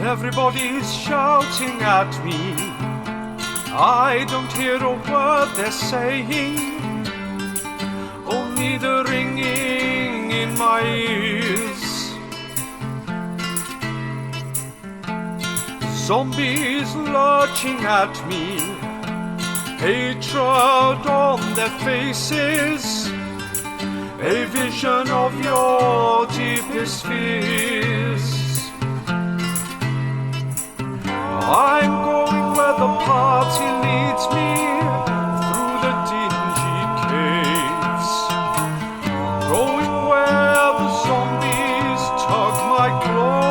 Everybody's shouting at me. I don't hear a word they're saying, only the ringing in my ears. Zombies lurching at me, hatred on their faces, a vision of your deepest fears. I'm going where the party leads me, through the dingy caves, going where the zombies tug my clothes.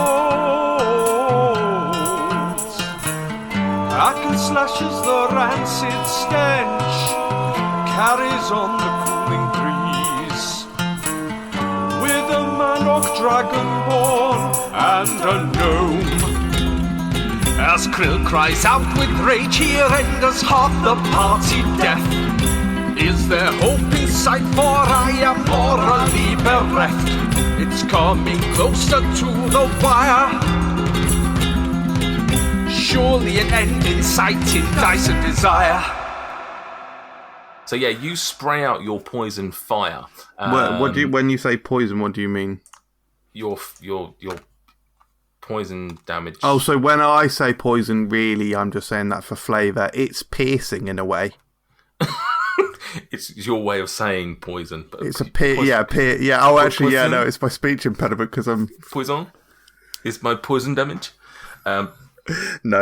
Hack and slashes, the rancid stench carries on the cooling breeze, with a manok dragonborn and a gnome. As Krill cries out with rage, he renders half the party deaf. Is there hope in sight, for I am morally bereft? It's coming closer to the wire. Surely an end in sight in dice of desire. So yeah, you spray out your poison fire. When you say poison, what do you mean? Your poison damage. Oh, so when I say poison, really, I'm just saying that for flavour. It's piercing in a way. It's your way of saying poison. But it's a yeah. Oh, actually, yeah, no, it's my speech impediment because I'm... Poison? Is my poison damage? No,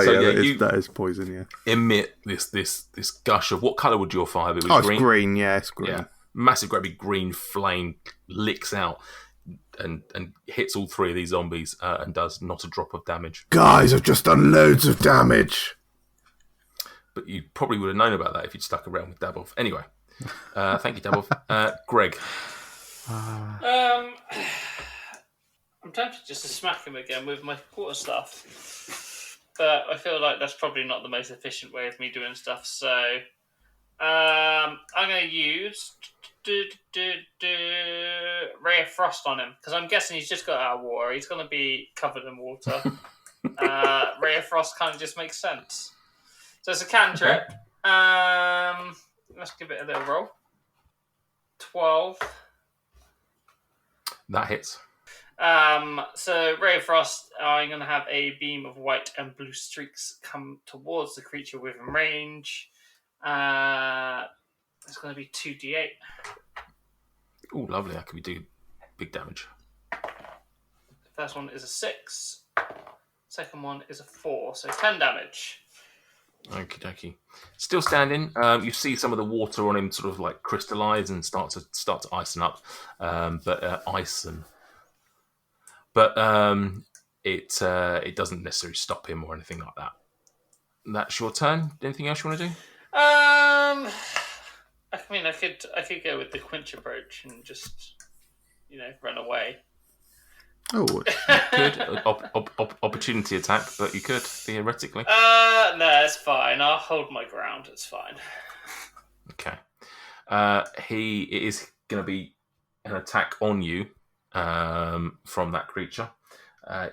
so, that is poison, yeah. Emit this gush of... What colour would your fire be? Green? It's green, yeah, it's green. Yeah. Massive, great big green flame licks out and hits all three of these zombies and does not a drop of damage. Guys, I've just done loads of damage. But you probably would have known about that if you'd stuck around with Dabov. Anyway, thank you, Dabov. Greg. I'm tempted just to smack him again with my quarterstaff, but I feel like that's probably not the most efficient way of me doing stuff. So I'm going to use Ray of Frost on him, because I'm guessing he's just got out of water. He's going to be covered in water. Ray of Frost kind of just makes sense. So it's a cantrip. Okay. Let's give it a little roll. 12. That hits. So Ray of Frost, I'm going to have a beam of white and blue streaks come towards the creature within range. It's going to be 2d8. Oh, lovely. That could be doing big damage. The first one is a 6. Second one is a 4. So 10 damage. Okie dokie. Still standing. You see some of the water on him sort of like crystallise and start to icen up. It doesn't necessarily stop him or anything like that. That's your turn. Anything else you want to do? I mean, I could go with the Quinch approach and just, run away. Oh, good opportunity attack, but you could theoretically. No, it's fine. I'll hold my ground. It's fine. Okay. It is going to be an attack on you from that creature.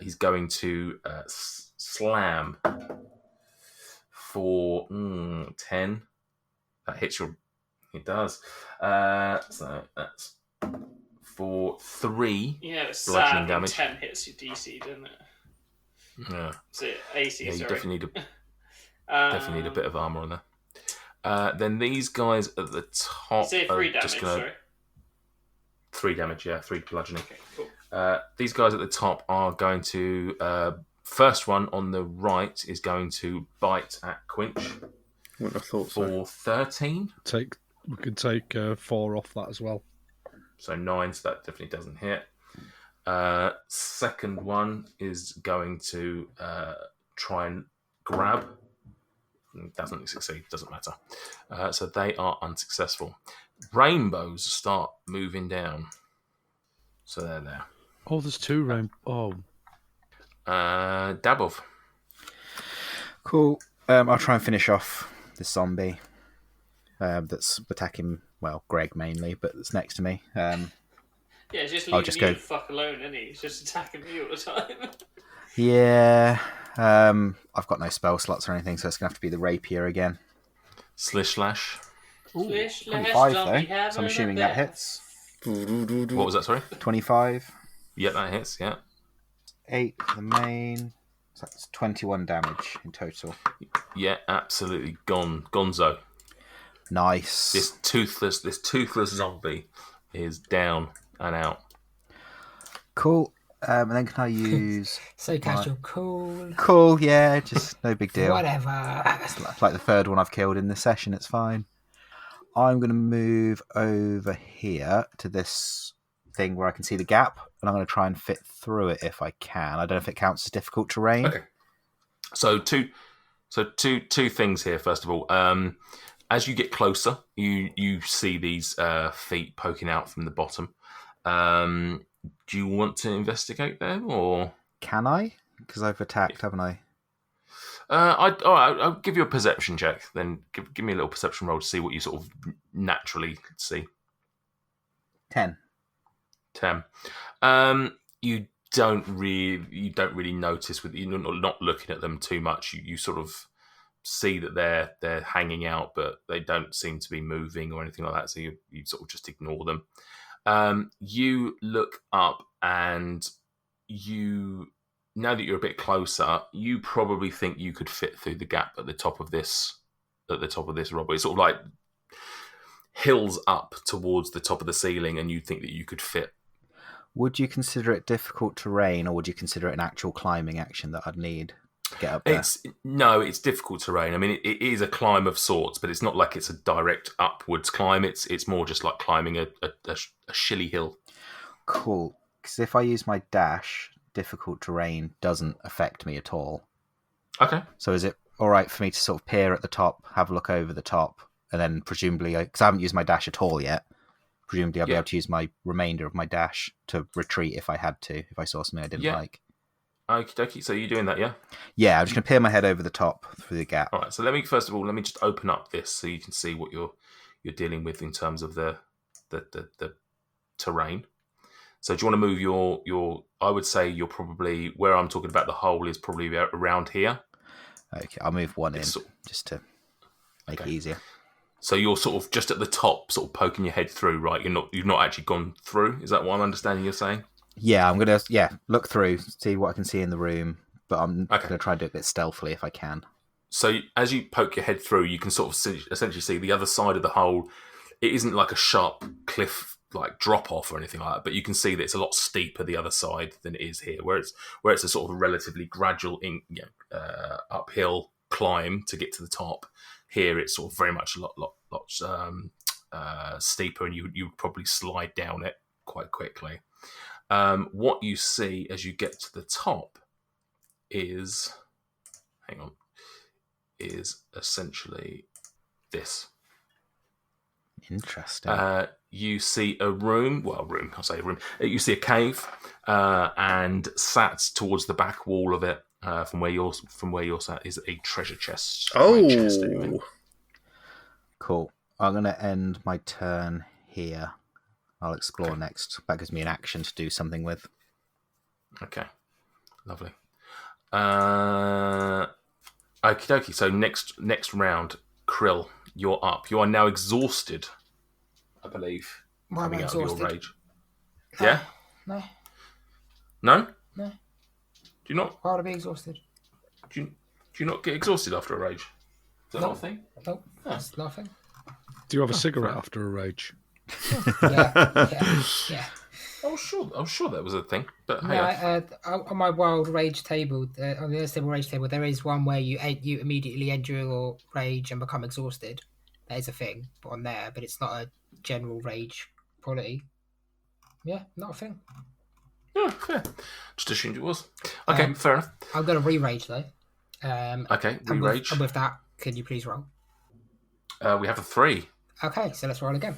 He's going to slam for 10. That hits your. It does. So that's for 3 bludgeoning damage. 10 hits your DC, doesn't it? Yeah. So AC. Yeah, you sorry. definitely need a bit of armor on there. Then these guys at the top. Say 3 damage. Just gonna, sorry. 3 damage. Yeah, 3 bludgeoning. Okay, cool. These guys at the top are going to. First one on the right is going to bite at Quinch. Wouldn't have thought for 13. We could take 4 off that as well. So 9, so that definitely doesn't hit. Second one is going to try and grab. Doesn't succeed, doesn't matter. So they are unsuccessful. Rainbows start moving down. So they're there. Oh, there's 2 rainbows. Oh. Dabov. Cool. I'll try and finish off this zombie that's attacking, Greg mainly, but that's next to me. It's just leaving you the fuck alone, isn't he? He's just attacking me all the time. Yeah. I've got no spell slots or anything, so it's going to have to be the rapier again. Slish slash. Slish, slash, 25 zombie though, so I'm having a assuming that bath. hits. What was that? Sorry. 25, Yeah, that hits. Yeah. 8 for the main. So that's 21 damage in total. Yeah, absolutely gonzo. Nice. This toothless zombie is down and out. Cool. And then can I use... So casual, cool. Cool, yeah, just no big deal. Whatever. It's like the third one I've killed in this session, it's fine. I'm going to move over here to this thing where I can see the gap, and I'm going to try and fit through it if I can. I don't know if it counts as difficult terrain. Okay. So two things here. First of all, as you get closer, you see these feet poking out from the bottom. Do you want to investigate them, or Can I? Because I've attacked, haven't I? I'll give you a perception check. Then give me a little perception roll to see what you sort of naturally see. 10. 10. You don't really notice with you're not looking at them too much. You sort of see that they're hanging out, but they don't seem to be moving or anything like that. So you sort of just ignore them. You look up, and now that you're a bit closer, you probably think you could fit through the gap at the top of this rubble. It's sort of like hills up towards the top of the ceiling, and you think that you could fit. Would you consider it difficult terrain, or would you consider it an actual climbing action that I'd need to get up there? It's difficult terrain. I mean, it is a climb of sorts, but it's not like it's a direct upwards climb. It's more just like climbing a shilly hill. Cool. Because if I use my dash, difficult terrain doesn't affect me at all. Okay. So is it all right for me to sort of peer at the top, have a look over the top, and then presumably, because I haven't used my dash at all yet, presumably I'll be able to use my remainder of my dash to retreat if I had to, if I saw something I didn't like. Okie dokie. So you're doing that, yeah? Yeah, I'm just going to peer my head over the top through the gap. All right. So let me just open up this so you can see what you're dealing with in terms of the terrain. So do you want to move your? I would say you're probably where I'm talking about the hole is probably around here. Okay, I'll move one in just to make it easier. So you're sort of just at the top, sort of poking your head through, right? You've not actually gone through. Is that what I'm understanding you're saying? Yeah, I'm gonna look through, see what I can see in the room, but I'm gonna try and do it a bit stealthily if I can. So as you poke your head through, you can sort of essentially see the other side of the hole. It isn't like a sharp cliff like drop off or anything like that, but you can see that it's a lot steeper the other side than it is here, where it's a sort of relatively gradual uphill climb to get to the top. Here it's sort of very much a lot steeper, and you would probably slide down it quite quickly. What you see as you get to the top is essentially this. Interesting. You see a room. I'll say a room. You see a cave, and sat towards the back wall of it, from where you're sat, is a treasure chest. Chest, anyway. Cool. I'm going to end my turn here. I'll explore next. That gives me an action to do something with. Okay. Lovely. Okie dokie. So next round, Krill, you're up. You are now exhausted, I believe. Why am I coming out of exhausted? your rage. Yeah? No. No? No. Do you not? Why would I be exhausted? Do you not get exhausted after a rage? Is that not a thing? Nope. That's nothing. Do you have a cigarette after a rage? Yeah. I'm sure that was a thing. But hey, No, on my wild rage table, on the unstable rage table, there is one where you immediately end your rage and become exhausted. That is a thing on there, but it's not a general rage quality. Yeah, not a thing. yeah, fair. Just assumed it was. Okay, fair enough. I'm going to re-rage though. Okay, And re-rage. with that, can you please roll? We have a 3. Okay, so let's roll again.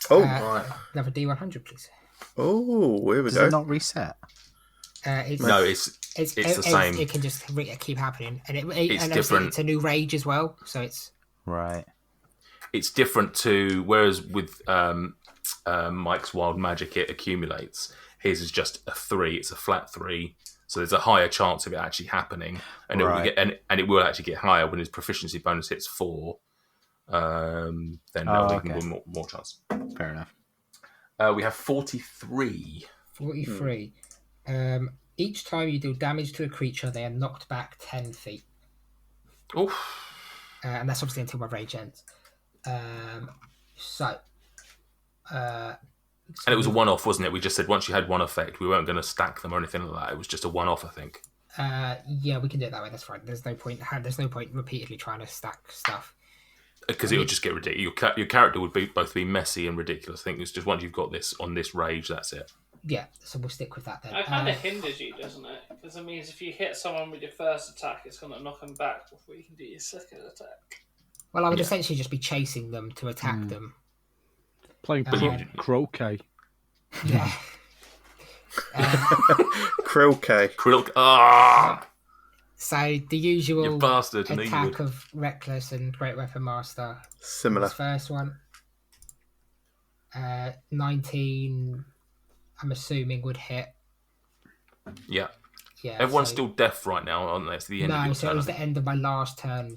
Oh, Right. Another D100, please. oh, here we Does go. it not reset? No, it's the same. It can just keep happening, and It's and different. It's a new rage as well, so it's Right. It's different to whereas with Mike's wild magic it accumulates. His is just a 3. It's a flat 3, So there's a higher chance of it actually happening, and Right. it will actually get higher when his proficiency bonus hits 4. Then there'll be even more chance. Fair enough. We have 43. 43. Each time you do damage to a creature, they are knocked back 10 feet. Oof. And that's obviously until my rage ends. And it was a one-off, wasn't it? We just said once you had one effect, we weren't going to stack them or anything like that. It was just a one-off, I think. Yeah, we can do it that way. That's fine. There's no point repeatedly trying to stack stuff. Because it would just get ridiculous. Your character would both be messy and ridiculous. I think it's just once you've got this on this rage, that's it. Yeah, so we'll stick with that then. It kind of hinders you, doesn't it? Because it means if you hit someone with your first attack, it's going to knock them back before you can do your second attack. Well, I would essentially just be chasing them to attack them. Playing croquet. Yeah. Croquet. So the usual You bastard, attack of Reckless and Great Weapon Master. Similar. This first one. 19, I'm assuming, would hit. Yeah. Yeah. Everyone's still deaf right now, aren't they? It's the end of your so turn. it was the end of my last turn.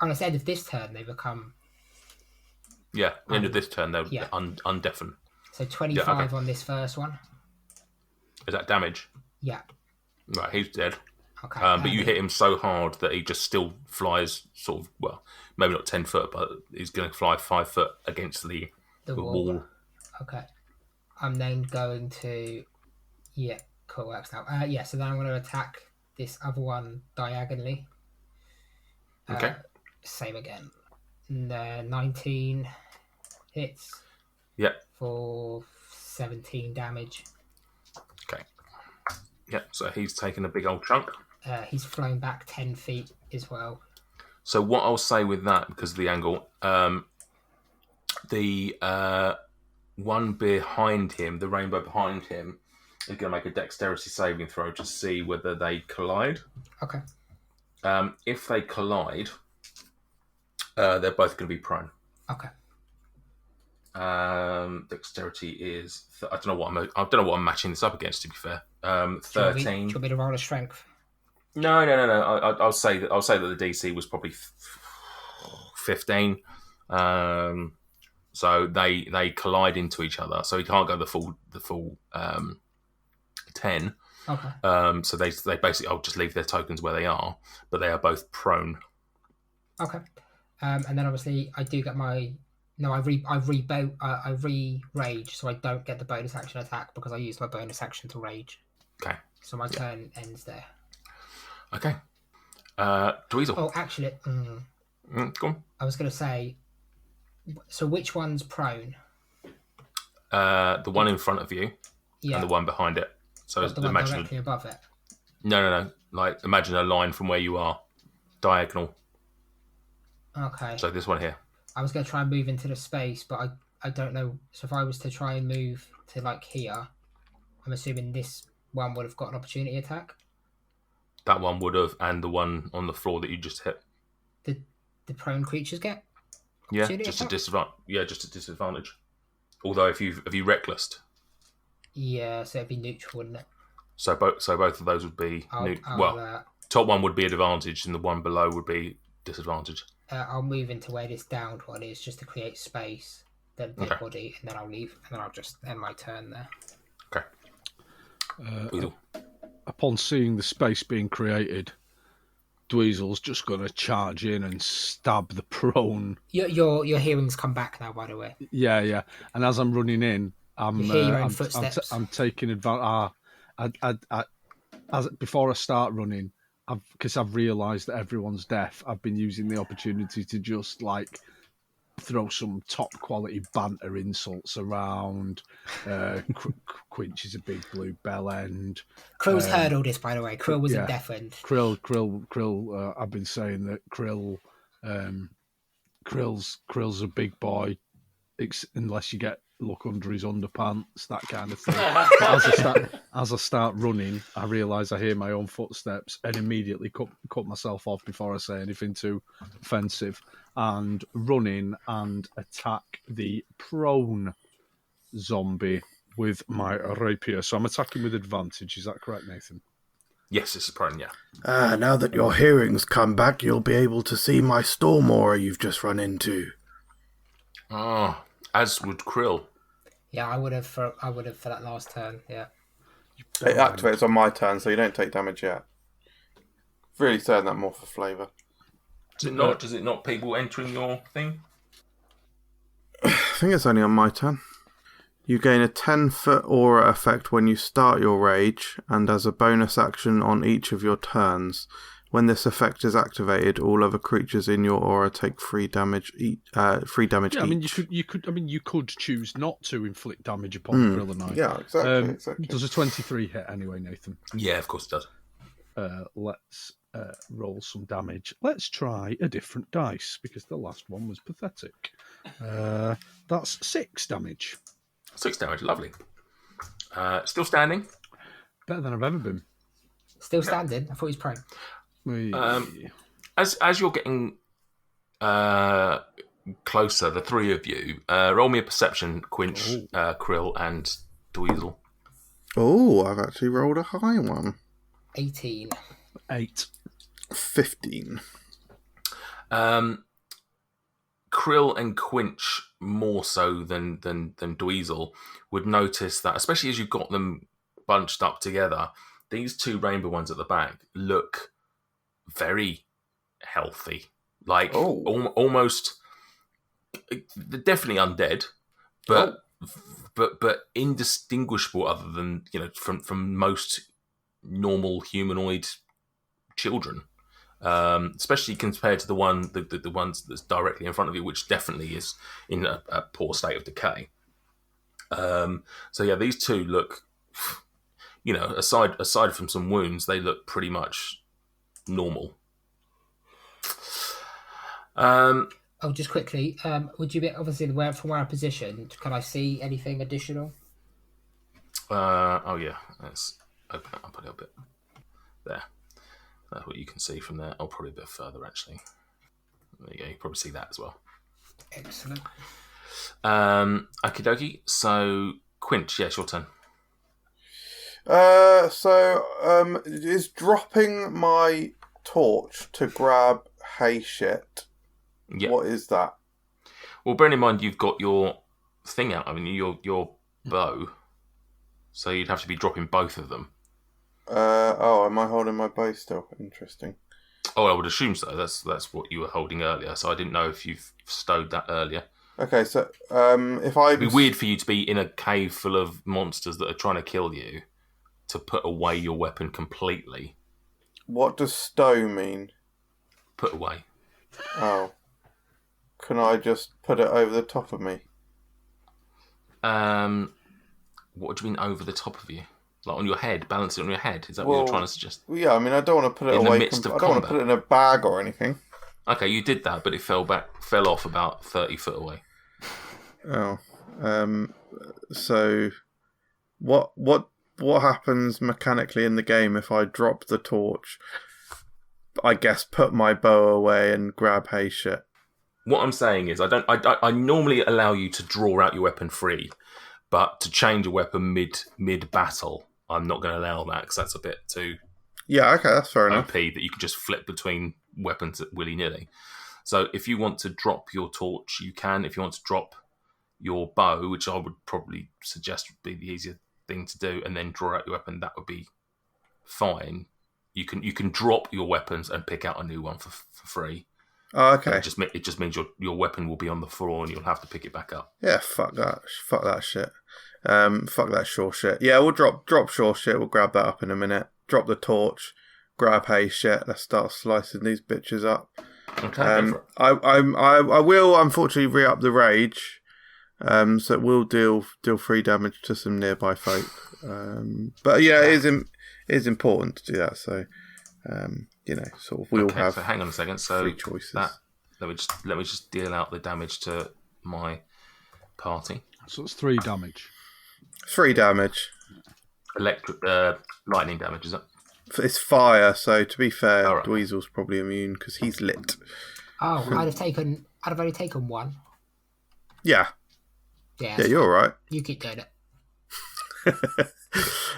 Oh, it's the end of this turn, they become... Yeah, the end of this turn, they'll undeafen. So 25 on this first one. Is that damage? Yeah. Right, he's dead. Okay. But you hit him so hard that he just still flies sort of, well, maybe not 10 foot, but he's going to fly 5 foot against the wall. Okay. I'm then going to... Yeah, cool, works now. So then I'm going to attack this other one diagonally. Okay. Same again. 19 hits. Yep. For 17 damage. Okay. Yep, so he's taken a big old chunk. He's flown back 10 feet as well. So what I'll say with that, because of the angle, the one behind him, the rainbow behind him, is going to make a dexterity saving throw to see whether they collide. Okay. If they collide, they're both going to be prone. Okay. Dexterity is I don't know what I'm matching this up against. To be fair, 13. Do you want me to roll a strength? No. I'll say that the DC was probably 15. So they collide into each other. So he can't go the full 10. Okay. So they basically, I'll just leave their tokens where they are, but they are both prone. Okay. And then obviously I do get my I re-rage, so I don't get the bonus action attack because I used my bonus action to rage. Okay. So my turn ends there. Okay. Dweezil. Oh, actually, Go on. I was going to say. So which one's prone? The one in front of you, and the one behind it. So the one directly above it. No. Like imagine a line from where you are, diagonal. Okay. So this one here. I was going to try and move into the space, but I don't know. So if I was to try and move to like here, I'm assuming this one would have got an opportunity attack. That one would have, and the one on the floor that you just hit. The prone creatures get? Yeah, just a disadvantage. Yeah, just a disadvantage. Although have you reckless? Yeah, so it'd be neutral, wouldn't it? So both of those would be top one would be advantage, and the one below would be disadvantage. I'll move into where this downed one is just to create space, then dead body, and then I'll leave, and then I'll just end my turn there. Okay. Upon seeing the space being created, Dweezil's just going to charge in and stab the prone. Your hearing's come back now, by the way. Yeah. And as I'm running in, I'm taking advantage. Before I start running, because I've realised that everyone's deaf, I've been using the opportunity to just like throw some top quality banter insults around. Quinch is a big blue bell end. Krill's heard all this, by the way. Krill was a deafened. Krill. I've been saying that Krill's a big boy, unless you get look under his underpants, that kind of thing. As I start running, I realise I hear my own footsteps and immediately cut myself off before I say anything too offensive, and run in and attack the prone zombie with my rapier. So I'm attacking with advantage. Is that correct, Nathan? Yes, it's prone, yeah. Now that your hearing's come back, you'll be able to see my storm aura you've just run into. Ah, as would Krill. Yeah, I would have for that last turn. Yeah. It activates on my turn, so you don't take damage yet. Really saying that more for flavour. Does it not? Does it not people entering your thing? I think it's only on my turn. You gain a 10-foot aura effect when you start your rage, and as a bonus action on each of your turns. When this effect is activated, all other creatures in your aura take 3 damage each. Yeah, I mean, you could choose not to inflict damage upon the Gorilla Knight. Yeah, exactly. Does a 23 hit anyway, Nathan? Yeah, of course it does. Let's roll some damage. Let's try a different dice, because the last one was pathetic. That's 6 damage. 6 damage, lovely. Still standing. Better than I've ever been. Still standing? I thought he was prone. As you're getting closer, the three of you, roll me a perception, Quinch, Krill, and Dweezil. Oh, I've actually rolled a high one. 18. 8. 15. Krill and Quinch, more so than Dweezil, would notice that, especially as you've got them bunched up together, these two rainbow ones at the back look very healthy. Like, almost... They're definitely undead, but indistinguishable other than, from most normal humanoid children. Especially compared to the ones that's directly in front of you, which definitely is in a poor state of decay. So yeah, these two look, aside from some wounds, they look pretty much normal. Just quickly, would you be obviously from where I'm positioned? Can I see anything additional? Yeah, let's open it up a little bit. There. That's what you can see from there. Probably a bit further, actually. There you go. You can probably see that as well. Excellent. Okie dokie. So, Quinch, yes, your turn. Is dropping my torch to grab hay shit? Yeah. What is that? Well, bearing in mind you've got your thing out, your bow, so you'd have to be dropping both of them. Am I holding my bow still? Interesting. Oh, I would assume so. That's what you were holding earlier. So I didn't know if you've stowed that earlier. Okay, so if I... It'd be weird for you to be in a cave full of monsters that are trying to kill you to put away your weapon completely. What does stow mean? Put away. Oh. Can I just put it over the top of me? What do you mean over the top of you? Like on your head, balance it on your head. Is that what you're trying to suggest? Yeah, I mean, I don't want to put it away. I don't want to put it in a bag or anything. Okay, you did that, but it fell off about 30 foot away. Oh, so what happens mechanically in the game if I drop the torch? I guess put my bow away and grab hay shit. What I'm saying is, I normally allow you to draw out your weapon free, but to change a weapon mid battle, I'm not going to allow that because that's a bit too. Yeah, okay, that's fair enough. OP that you could just flip between weapons willy nilly. So if you want to drop your torch, you can. If you want to drop your bow, which I would probably suggest would be the easier thing to do, and then draw out your weapon, that would be fine. You can drop your weapons and pick out a new one for free. Oh, okay. It just means your weapon will be on the floor and you'll have to pick it back up. Yeah, fuck that shit. Fuck that shore shit. Yeah, we'll drop shore shit. We'll grab that up in a minute. Drop the torch. Grab hay shit. Let's start slicing these bitches up. Okay. I will unfortunately re-up the rage. So it will deal 3 damage to some nearby folk. But yeah, it is important to do that. So. Sort of we all have. So hang on a second. So 3 choices. Let me just deal out the damage to my party. So it's 3 damage. 3 damage. Electric, lightning damage, is it? It's fire. So to be fair, right. Dweezil's probably immune because he's lit. Oh, I'd have only taken 1. Yeah. Yeah, you're all right. You keep doing it.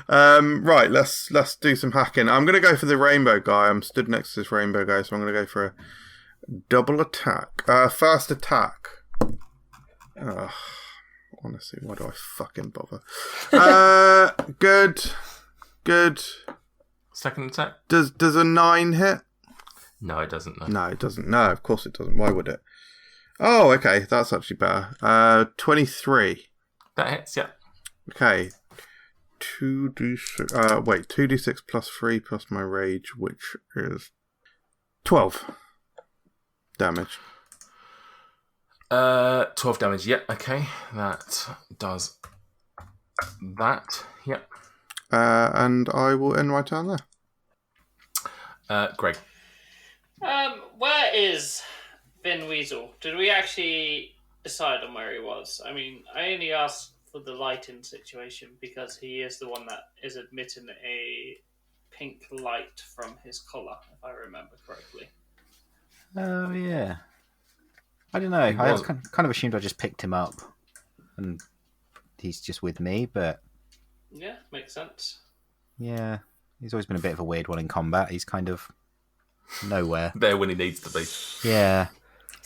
Right, let's do some hacking. I'm going to go for the rainbow guy. I'm stood next to this rainbow guy, so I'm going to go for a double attack. First attack. Honestly, why do I fucking bother? Good. Second attack? Does a 9 hit? No, it doesn't. No, it doesn't. No, of course it doesn't. Why would it? Oh, okay, that's actually better. 23. That hits, yeah. Okay. 2d6. 2d6 plus 3 plus my rage, which is 12 damage. 12 damage, yeah, okay. That does that, yeah. And I will end my turn there. Greg. Where is Vin Weasel? Did we actually decide on where he was? I mean, I only asked for the lighting situation because he is the one that is emitting a pink light from his collar, if I remember correctly. Oh, yeah. I don't know. I was kind of assumed I just picked him up and he's just with me, but... Yeah, makes sense. Yeah, he's always been a bit of a weird one in combat. He's kind of nowhere. There when he needs to be. Yeah.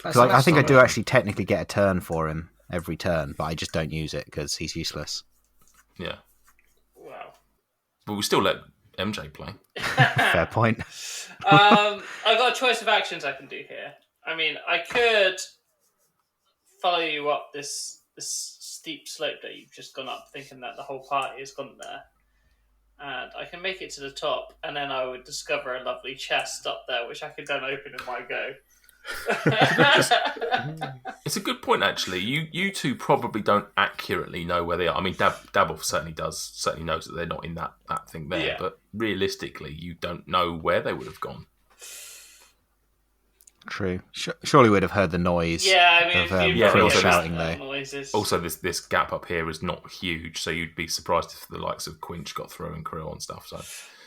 I think I do actually technically get a turn for him every turn, but I just don't use it because he's useless. Yeah. Wow. But we still let MJ play. Fair point. I've got a choice of actions I can do here. I mean, I could follow you up this steep slope that you've just gone up, thinking that the whole party has gone there. And I can make it to the top, and then I would discover a lovely chest up there, which I could then open in one go. It's a good point, actually. You two probably don't accurately know where they are. I mean, Dabov certainly knows that they're not in that thing there, Yeah. but realistically, you don't know where they would have gone. True. Surely we'd have heard the noise. Yeah, I mean, of Krill shouting though. noises. Also, this gap up here is not huge, so you'd be surprised if the likes of Quinch got through and Krill and stuff. So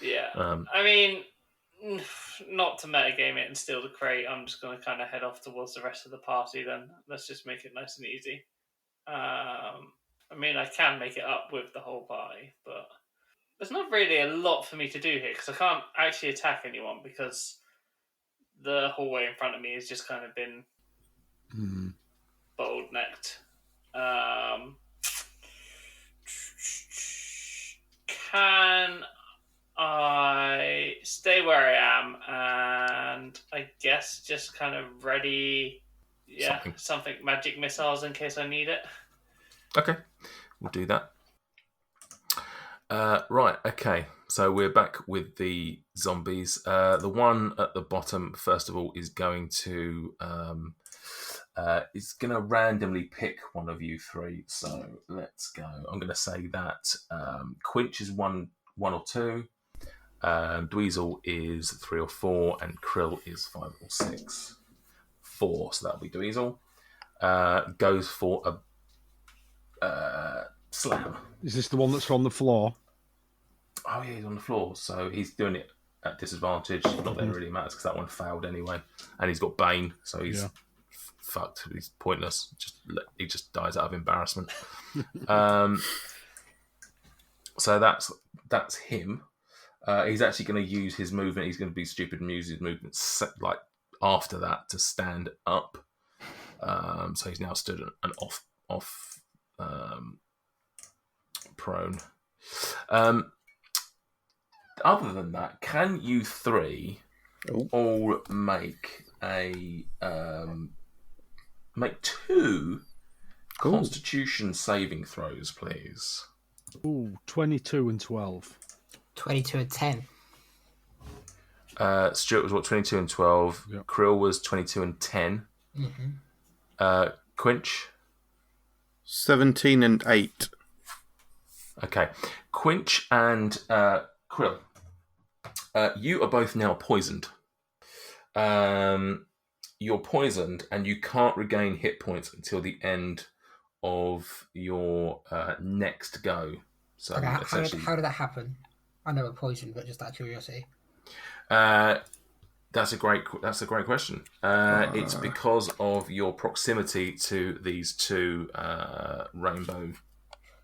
Yeah. I mean, not to metagame it and steal the crate, I'm just going to kind of head off towards the rest of the party then. Let's just make it nice and easy. I mean, I can make it up with the whole party, but there's not really a lot for me to do here because I can't actually attack anyone because the hallway in front of me has just kind of been bold-necked. Can I stay where I am and I guess just kind of ready something magic missiles in case I need it? okay, we'll do that. Right, okay. So we're back with the zombies. The one at the bottom, first of all, is going to randomly pick one of you three. So let's go. I'm going to say that Quinch is one or two, Dweezil is 3 or 4, and Krill is 5 or 6. 4, so that'll be Dweezil. Goes for a slam. Is this the one that's on the floor? Oh yeah, he's on the floor, so he's doing it at disadvantage. Not that it really matters because that one failed anyway, and he's got Bane, so he's fucked. He's pointless. He just dies out of embarrassment. So that's him. He's actually going to use his movement. He's going to be stupid and use his movement like after that to stand up. So he's now stood and off prone. Other than that, can you three all make make 2 Constitution saving throws, please? Ooh, 22 and 12. 22 and 10. Stuart was 22 and 12. Yep. Krill was 22 and 10. Mm-hmm. Quinch? 17 and 8. Okay. Quinch and Krill, you are both now poisoned. You're poisoned and you can't regain hit points until the end of your next go. So Okay, essentially, how did that happen? I know we're poisoned, but just out of curiosity. that's a great question. It's because of your proximity to these 2 rainbow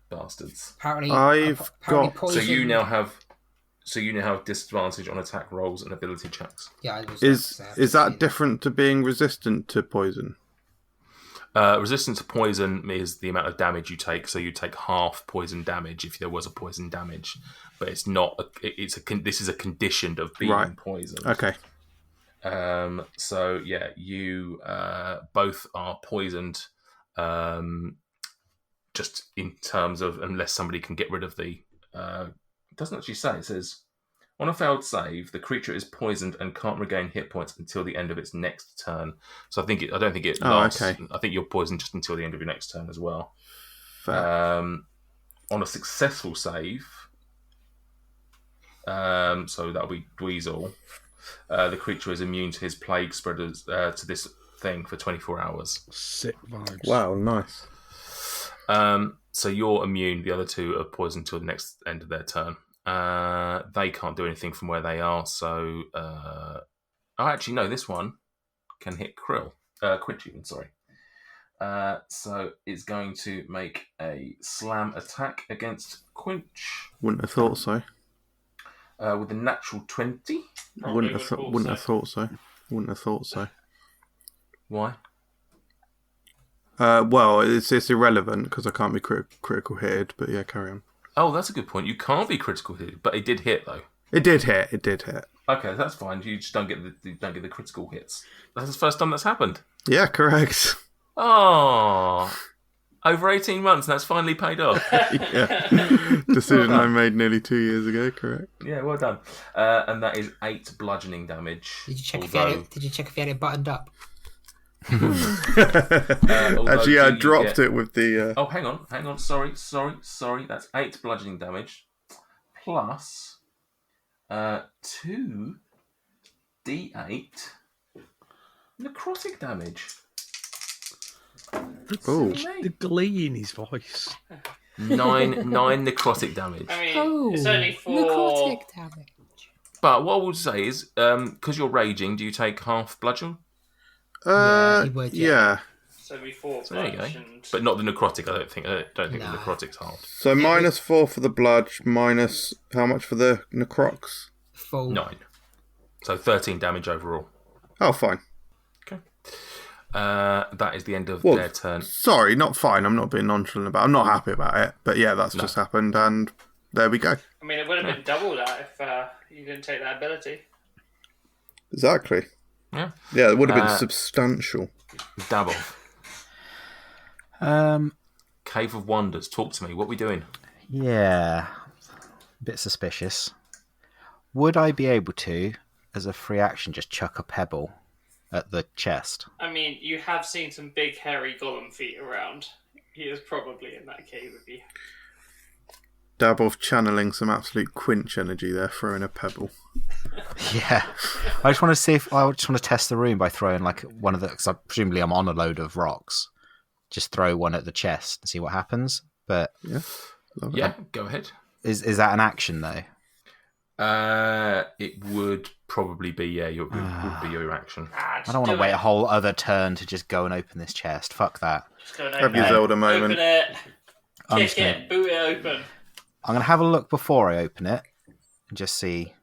bastards. Apparently, I've got- poison... So you now have disadvantage on attack rolls and ability checks. Yeah, I was Is that different to being resistant to poison? Resistant to poison is the amount of damage you take. So you take half poison damage if there was a poison damage, but it's not. This is a condition of being poisoned. Okay. So yeah, you both are poisoned. Just in terms of unless somebody can get rid of the. It doesn't actually say. It says on a failed save, the creature is poisoned and can't regain hit points until the end of its next turn. So I don't think it lasts. Okay. I think you're poisoned just until the end of your next turn as well. Fair. On a successful save, so that'll be Dweezil. The creature is immune to his plague spreaders to this thing for 24 hours. Sick vibes. Wow, nice. So you're immune. The other two are poisoned till the next end of their turn. They can't do anything from where they are. So, actually, no. This one can hit Quinch even. Sorry. So it's going to make a slam attack against Quinch. Wouldn't have thought so. With a natural 20. Wouldn't have thought so. Wouldn't have thought so. Why? Well, it's irrelevant because I can't be critical hit. But yeah, carry on. Oh, that's a good point. You can't be critical hit, but it did hit though. It did hit. Okay, that's fine. You just don't get the critical hits. That's the first time that's happened. Yeah, correct. Oh, over 18 months, and that's finally paid off. Yeah. Decision I made nearly 2 years ago. Correct. Yeah, well done. And that is 8 bludgeoning damage. Did you check if you had it buttoned up? Actually, I dropped it with the. Oh, hang on. Sorry. That's 8 bludgeoning damage plus 2 d8 necrotic damage. Oh, The glee in his voice. 9 necrotic damage. I mean, it's only for... necrotic damage. But what I would say is, because you're raging, do you take half bludgeon? Yeah, he would, yeah. So it'd be 4 There you go. bludgeoned. But not the necrotic. I don't think No. the necrotic's halved. So -4 for the bludge, minus how much for the necrocs? Full. 9. So 13 damage overall. Oh, fine. Okay. That is the end of Well, their turn. Sorry, not fine. I'm not being nonchalant about it. I'm not happy about it. But yeah, that's just happened, and there we go. I mean, it would have been double that if you didn't take that ability. Exactly. Yeah. Yeah, it would have been substantial. Dabov. Cave of Wonders. Talk to me. What are we doing? Yeah, a bit suspicious. Would I be able to, as a free action, just chuck a pebble at the chest? I mean, you have seen some big hairy golem feet around. He is probably in that cave with you. Dabov channeling some absolute Quinch energy there, throwing a pebble. Yeah, I just want to test the room by throwing like one of the. Because presumably I'm on a load of rocks. Just throw one at the chest and see what happens. But Yeah, love it. Yeah, go ahead. is that an action though? It would probably be, would be your action. I don't want to wait a whole other turn to just go and open this chest. Fuck that. Just go and Have open your it. Zelda moment. Open it. I'm Kick just gonna- it. Boot it open. I'm going to have a look before I open it and just see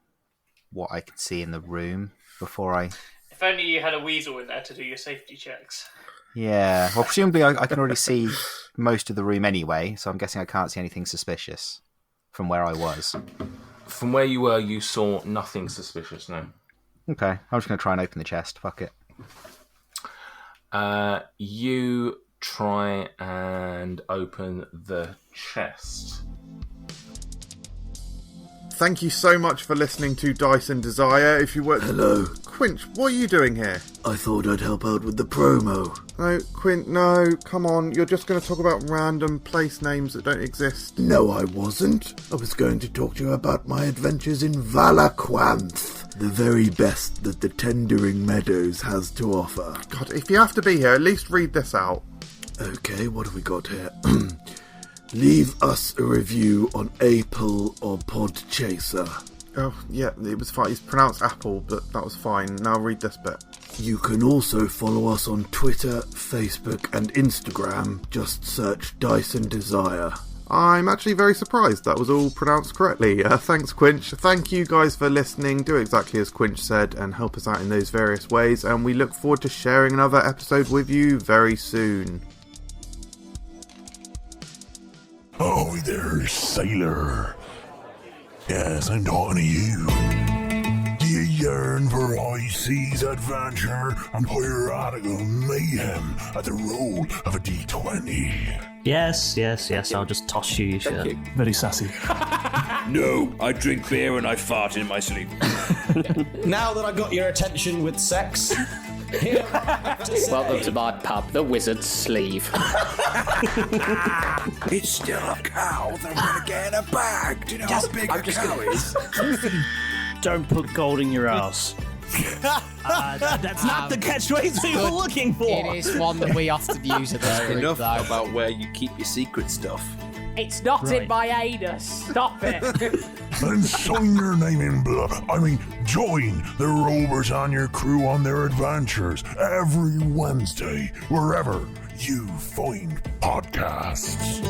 what I can see in the room before I... If only you had a weasel in there to do your safety checks. Yeah, well, presumably I can already see most of the room anyway, so I'm guessing I can't see anything suspicious from where I was. From where you were, you saw nothing suspicious, no. Okay, I'm just going to try and open the chest. Fuck it. You try and open the chest. Thank you so much for listening to Dice and Desire. If you were... Hello. Quinch, what are you doing here? I thought I'd help out with the promo. No, Quint, no, come on. You're just going to talk about random place names that don't exist. No, I wasn't. I was going to talk to you about my adventures in Valaquanth, the very best that the Tendering Meadows has to offer. God, if you have to be here, at least read this out. Okay, what have we got here? Leave us a review on Apple or Podchaser. Oh, yeah, it was fine. It's pronounced Apple, but that was fine. Now read this bit. You can also follow us on Twitter, Facebook and Instagram. Just search Dice and Desire. I'm actually very surprised that was all pronounced correctly. Thanks, Quinch. Thank you guys for listening. Do exactly as Quinch said and help us out in those various ways. And we look forward to sharing another episode with you very soon. Oh, there, sailor. Yes, I'm talking to you. Do you yearn for high seas adventure and piratical mayhem at the roll of a D20? Yes, I'll just toss you your shirt. Very sassy. No, I drink beer and I fart in my sleep. Now that I got your attention with sex, here welcome to my pub, the Wizard's Sleeve. It's still a cow that I'm gonna get in a bag. Do you know how big a cow is? Don't put gold in your ass. That's not the catchphrase we were looking for. It is one that we often use at this group, Enough though. about where you keep your secret stuff. It's not in my anus. Stop it. Then sign your name in blood. Join the Rovers and your crew on their adventures every Wednesday, wherever you find podcasts.